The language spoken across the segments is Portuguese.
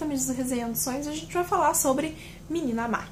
diretamente do Resenhando Sonhos, a gente vai falar sobre Menina Má.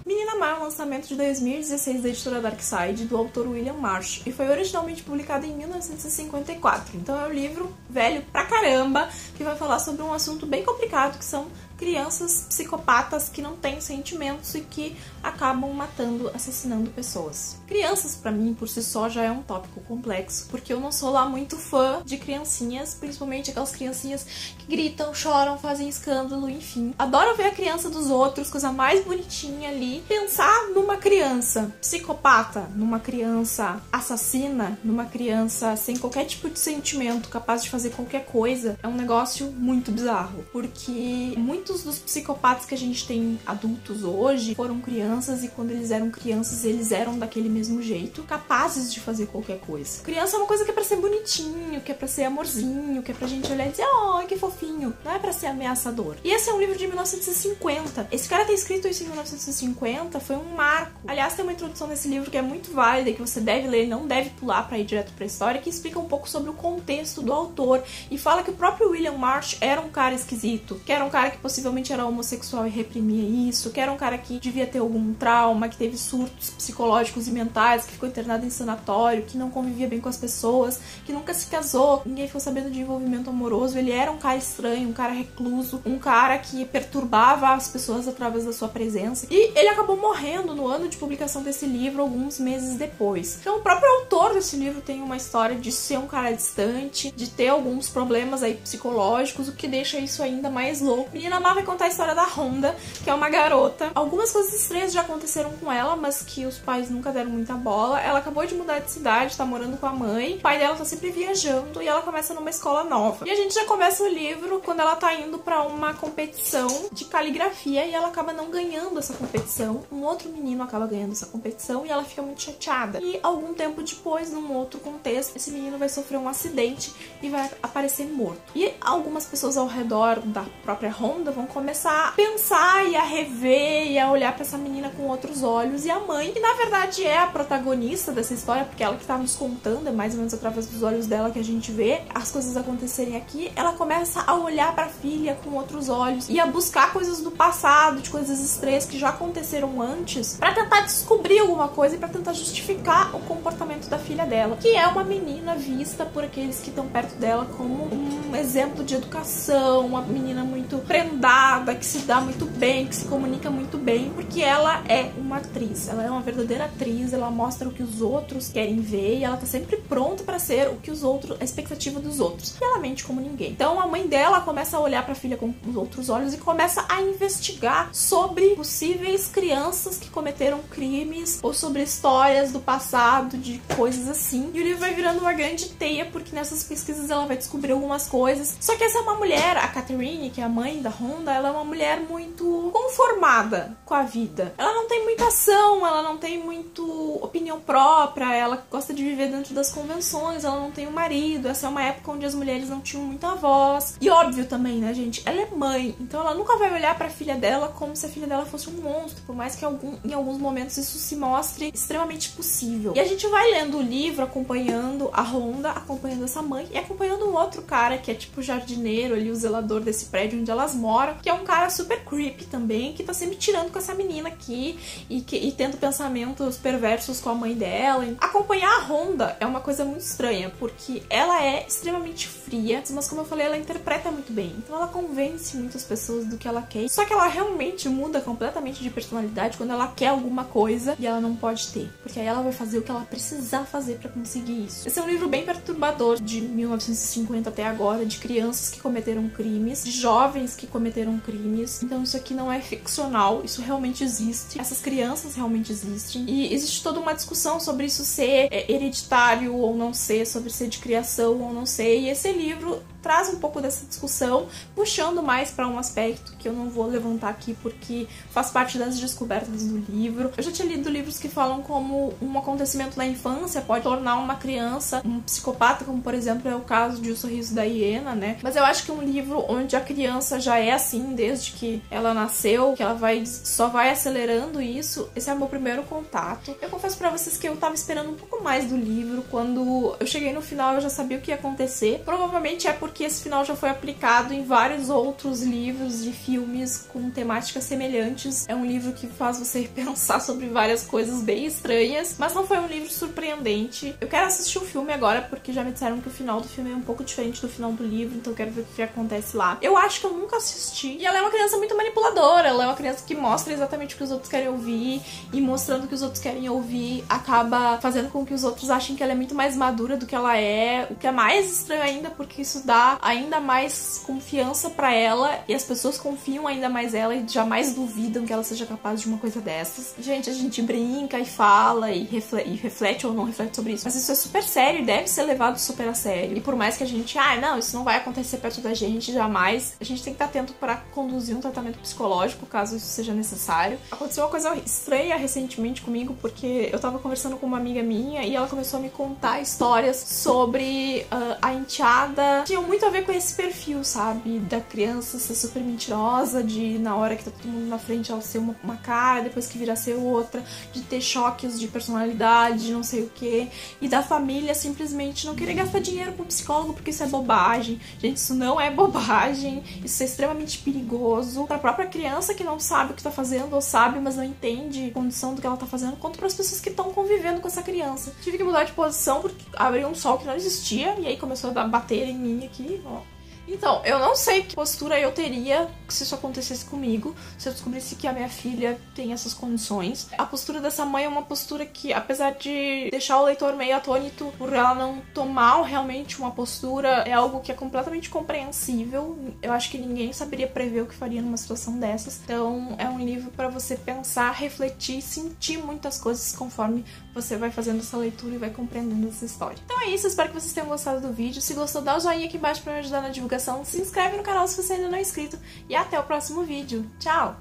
Menina Má é um lançamento de 2016 da editora Darkside, do autor William Marsh, e foi originalmente publicado em 1954. Então é um livro velho pra caramba, que vai falar sobre um assunto bem complicado, que são crianças psicopatas que não têm sentimentos e que acabam matando, assassinando pessoas. Crianças, pra mim, por si só, já é um tópico complexo, porque eu não sou lá muito fã de criancinhas, principalmente aquelas criancinhas que gritam, choram, fazem escândalo, enfim. Adoro ver a criança dos outros, coisa mais bonitinha ali. Pensar numa criança psicopata, numa criança assassina, numa criança sem qualquer tipo de sentimento, capaz de fazer qualquer coisa, é um negócio muito bizarro, porque muitos dos psicopatas que a gente tem adultos hoje foram crianças, e quando eles eram crianças eles eram daquele mesmo jeito, capazes de fazer qualquer coisa. Criança é uma coisa que é pra ser bonitinho, que é pra ser amorzinho, que é pra gente olhar e dizer, oh, que fofinho, não é pra ser ameaçador. E esse é um livro de 1950. Esse cara ter escrito isso em 1950 foi um marco. Aliás, tem uma introdução nesse livro que é muito válida, que você deve ler, não deve pular pra ir direto pra história, que explica um pouco sobre o contexto do autor e fala que o próprio William Marsh era um cara esquisito, que era um cara que possivelmente era homossexual e reprimia isso, que era um cara que devia ter algum trauma, que teve surtos psicológicos e mentais, que ficou internado em sanatório, que não convivia bem com as pessoas, que nunca se casou, ninguém ficou sabendo de envolvimento amoroso. Ele era um cara estranho, um cara recluso, um cara que perturbava as pessoas através da sua presença, e ele acabou morrendo no ano de publicação desse livro, alguns meses depois. Então o próprio autor desse livro tem uma história de ser um cara distante, de ter alguns problemas aí psicológicos, o que deixa isso ainda mais louco. Menina Má vai contar a história da Honda, que é uma garota. Algumas coisas estranhas já aconteceram com ela, mas que os pais nunca deram muita bola. Ela acabou de mudar de cidade, tá morando com a mãe, o pai dela tá sempre viajando e ela começa numa escola nova. E a gente já começa o livro quando ela tá indo pra uma competição de caligrafia e ela acaba não ganhando essa competição. Um outro menino acaba ganhando essa competição e ela fica muito chateada. E algum tempo depois, num outro contexto, esse menino vai sofrer um acidente e vai aparecer morto. E algumas pessoas ao redor da própria Honda vão começar a pensar e a rever e a olhar pra essa menina com outros olhos. E a mãe, que na verdade é a protagonista dessa história, porque ela que tá nos contando, é mais ou menos através dos olhos dela que a gente vê as coisas acontecerem aqui, ela começa a olhar pra filha com outros olhos e a buscar coisas do passado, de coisas estranhas que já aconteceram antes, pra tentar descobrir alguma coisa e pra tentar justificar o comportamento da filha dela, que é uma menina vista por aqueles que estão perto dela como um exemplo de educação, uma menina muito prendada, que se dá muito bem, que se comunica muito bem, porque ela é uma atriz, ela é uma verdadeira atriz, ela mostra o que os outros querem ver e ela tá sempre pronta pra ser o que os outros, a expectativa dos outros, e ela mente como ninguém. Então a mãe dela começa a olhar pra filha com os outros olhos e começa a investigar sobre possíveis crianças que cometeram crimes ou sobre histórias do passado, de coisas assim, e o livro vai virando uma grande teia, porque nessas pesquisas ela vai descobrir algumas coisas. Só que essa é uma mulher, a Catherine, que é a mãe da Honda, ela é uma mulher muito conformada com a vida. Ela não tem muita ação, ela não tem muito opinião própria, ela gosta de viver dentro das convenções, ela não tem um marido. Essa é uma época onde as mulheres não tinham muita voz. E óbvio também, né, gente? Ela é mãe, então ela nunca vai olhar pra filha dela como se a filha dela fosse um monstro, por mais que em alguns momentos isso se mostre extremamente possível. E a gente vai lendo o livro, acompanhando a Honda, acompanhando essa mãe e acompanhando um outro cara que é tipo jardineiro ali, o zelador desse prédio onde elas moram, que é um cara super creepy também, que tá sempre tirando com essa menina aqui e tendo pensamentos perversos com a mãe dela. Acompanhar a Honda é uma coisa muito estranha, porque ela é extremamente fria, mas como eu falei, ela interpreta muito bem. Então ela convence muitas pessoas do que ela quer. Só que ela realmente muda completamente de personalidade quando ela quer alguma coisa e ela não pode ter, porque aí ela vai fazer o que ela precisar fazer pra conseguir isso. Esse é um livro bem perturbador, de 1950 até agora, de crianças que cometeram crimes, de jovens que cometeram crimes. Então isso aqui não é ficcional, isso realmente existe. Essas crianças realmente existem. E existe toda uma discussão sobre isso ser hereditário ou não ser, sobre ser de criação ou não ser. E esse livro traz um pouco dessa discussão, puxando mais para um aspecto que eu não vou levantar aqui porque faz parte das descobertas do livro. Eu já tinha lido livros que falam como um acontecimento na infância pode tornar uma criança um psicopata, como por exemplo é o caso de O Sorriso da Hiena, né? Mas eu acho que um livro onde a criança já é assim desde que ela nasceu, que ela só vai acelerando isso. Esse é o meu primeiro contato. Eu confesso pra vocês que eu tava esperando um pouco mais do livro. Quando eu cheguei no final, eu já sabia o que ia acontecer. Provavelmente é porque esse final já foi aplicado em vários outros livros e filmes com temáticas semelhantes. É um livro que faz você pensar sobre várias coisas bem estranhas, mas não foi um livro surpreendente. Eu quero assistir o filme agora, porque já me disseram que o final do filme é um pouco diferente do final do livro, então eu quero ver o que acontece lá. Eu acho que eu nunca assisti. E ela é uma criança muito manipuladora, ela é uma criança que mostra exatamente o que os outros querem ouvir, e mostrando o que os outros querem ouvir, acaba fazendo com que os outros achem que ela é muito mais madura do que ela é, o que é mais estranho ainda, porque isso dá ainda mais confiança pra ela, e as pessoas confiam ainda mais nela e jamais duvidam que ela seja capaz de uma coisa dessas. Gente, a gente brinca e fala e reflete ou não reflete sobre isso, mas isso é super sério e deve ser levado super a sério. E por mais que a gente, não, isso não vai acontecer perto da gente, jamais, a gente tem que estar atento para conduzir um tratamento psicológico, caso isso seja necessário. Aconteceu uma coisa estranha recentemente comigo, porque eu tava conversando com uma amiga minha e ela começou a me contar histórias sobre a enteada. Tinha muito a ver com esse perfil, sabe? Da criança ser super mentirosa, de na hora que tá todo mundo na frente ela ser uma cara, depois que vira a ser outra, de ter choques de personalidade, de não sei o que, e da família simplesmente não querer gastar dinheiro com psicólogo porque isso é bobagem. Gente, isso não é bobagem, isso é extremamente perigoso pra própria criança que não sabe o que tá fazendo, ou sabe, mas não entende a condição do que ela tá fazendo, quanto pras pessoas que estão convivendo com essa criança. Tive que mudar de posição porque abriu um sol que não existia, e aí começou a bater em mim aqui, ó. Então, eu não sei que postura eu teria se isso acontecesse comigo, se eu descobrisse que a minha filha tem essas condições. A postura dessa mãe é uma postura que, apesar de deixar o leitor meio atônito por ela não tomar realmente uma postura, é algo que é completamente compreensível. Eu acho que ninguém saberia prever o que faria numa situação dessas. Então, é um livro pra você pensar, refletir, sentir muitas coisas conforme você vai fazendo essa leitura e vai compreendendo essa história. Então é isso, espero que vocês tenham gostado do vídeo. Se gostou, dá o joinha aqui embaixo pra me ajudar na divulgação. Se inscreve no canal se você ainda não é inscrito. E até o próximo vídeo. Tchau!